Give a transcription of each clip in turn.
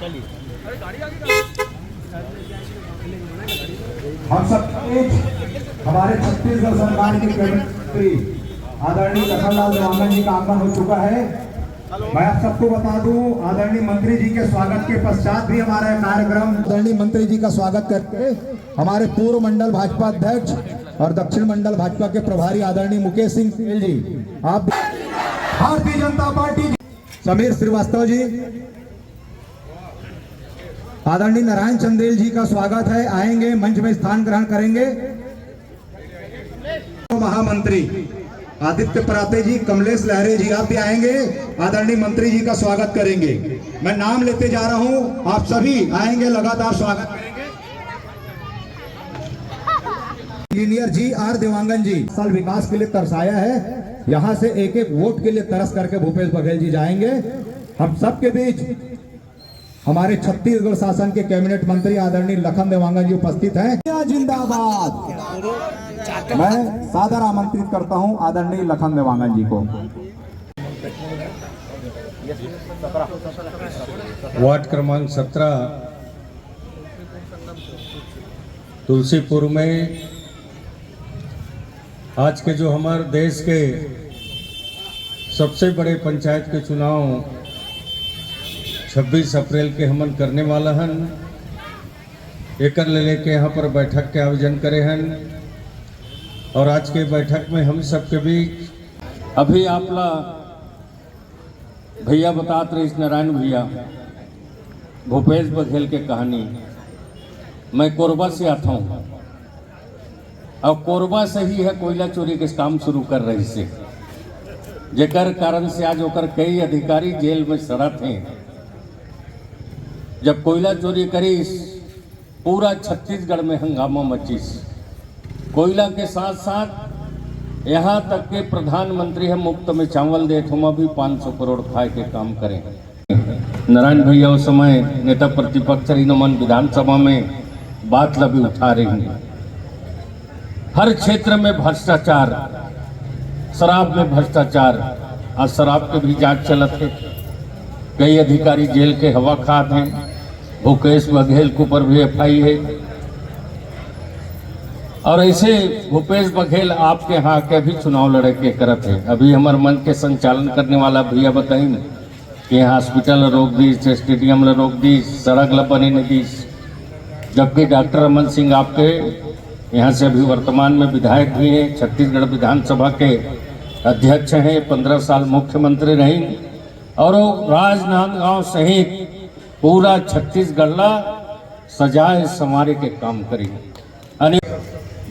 हम सब हमारे छत्तीसगढ़ सरकार के कैबिनेट मंत्री आदरणीय लखनलाल देवांगन जी का आगमन हो चुका है। मैं आप सबको बता दूं, आदरणीय मंत्री जी के स्वागत के पश्चात भी हमारा कार्यक्रम आदरणीय मंत्री जी का स्वागत करके हमारे पूर्व मंडल भाजपा अध्यक्ष और दक्षिण मंडल भाजपा के प्रभारी आदरणीय मुकेश सिंह सेल जी, आप भारतीय जनता पार्टी समीर श्रीवास्तव जी, आदरणीय नारायण चंदेल जी का स्वागत है, आएंगे मंच में स्थान ग्रहण करेंगे। महामंत्री आदित्य पराते जी, कमलेश लहरे जी, आप भी आएंगे, आदरणीय मंत्री जी का स्वागत करेंगे। मैं नाम लेते जा रहा हूं, आप सभी आएंगे, लगातार स्वागत करेंगे। इंजीनियर जी आर देवांगन जी, साल विकास के लिए तरसाया है, यहां से एक एक वोट के लिए तरस करके भूपेश बघेल जी जाएंगे। हम सबके बीच हमारे छत्तीसगढ़ शासन के कैबिनेट मंत्री आदरणीय लखन देवांगन जी उपस्थित हैं। जिंदाबाद। मैं सादर आमंत्रित करता हूं आदरणीय लखन देवांगन जी को। वार्ड क्रमांक 17 तुलसीपुर में आज के जो हमारे देश के सबसे बड़े पंचायत के चुनाव 26 अप्रैल के हमन करने वाला हन, एकर ले लेके यहाँ पर बैठक के आयोजन करे हन। और आज के बैठक में हम सबके बीच अभी आपला भैया बतात रहे नारायण भैया भूपेश बघेल के कहानी। मैं कोरबा से आता हूँ और कोरबा से ही है कोयला चोरी के काम शुरू कर रही से, जेकर कारण से आज होकर कई अधिकारी जेल में सड़त हैं। जब कोयला चोरी करी पूरा छत्तीसगढ़ में हंगामा मचीस। कोयला के साथ साथ यहाँ तक के प्रधानमंत्री है मुफ्त में चावल दे, हम अभी 500 करोड़ खाए के काम करें। नारायण भैया उस समय नेता प्रतिपक्ष नमन विधानसभा में बात लबी उठा रही है। हर क्षेत्र में भ्रष्टाचार, शराब में भ्रष्टाचार, आज शराब के भी जांच चलत है, कई अधिकारी जेल के हवा खात हैं। भूपेश बघेल के ऊपर भी एफआई है। और ऐसे भूपेश बघेल आपके यहाँ के भी चुनाव लड़े के करत है। अभी हमारे मन के संचालन करने वाला भैया बताई कि यहाँ हॉस्पिटल रोक दी, स्टेडियम रोक दी, सड़क बने नहीं दी, जबकि डॉक्टर रमन सिंह आपके यहाँ से अभी वर्तमान में विधायक भी हैं, छत्तीसगढ़ विधानसभा के अध्यक्ष हैं, 15 साल मुख्यमंत्री रही और राजनांदगांव सहित पूरा छत्तीसगढ़ सजाए संवारे के काम करी।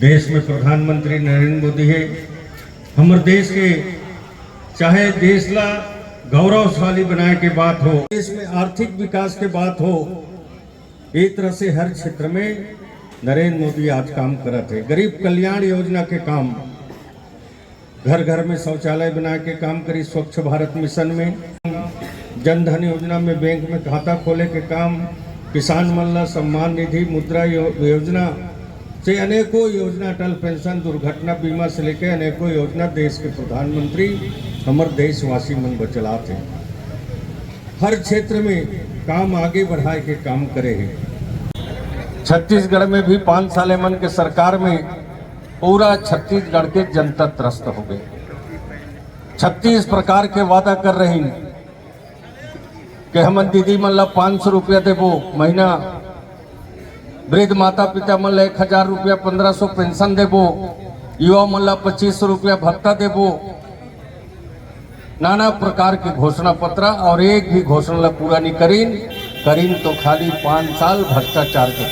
देश में प्रधानमंत्री नरेंद्र मोदी है। हमारे देश के चाहे देश ला गौरवशाली बनाए के बात हो, देश में आर्थिक विकास के बात हो, एक तरह से हर क्षेत्र में नरेंद्र मोदी आज काम करते हैं। गरीब कल्याण योजना के काम, घर घर में शौचालय बना के काम करी, स्वच्छ भारत मिशन में, जनधन योजना में बैंक में खाता खोले के काम, किसान मन सम्मान निधि, मुद्रा योजना से अनेकों योजना, अटल पेंशन, दुर्घटना बीमा से लेकर अनेकों योजना देश के प्रधानमंत्री हमारे देशवासी मन बचलाते हैं। हर क्षेत्र में काम आगे बढ़ाए के काम करे हैं। छत्तीसगढ़ में भी 5 साल मन के सरकार में पूरा छत्तीसगढ़ के जनता त्रस्त हो गए। 36 प्रकार के वादा कर रही कि हम दीदी मन ला 500 रुपया देबो महीना, वृद्ध माता पिता मन ला 1000 रुपया 1500 पेंशन देबो, युवा मन ला 2500 रुपया भत्ता देबो। नाना प्रकार के घोषणा पत्र और एक भी घोषणा ला पूरा नहीं करीन तो खाली 5 साल भ्रष्टाचार के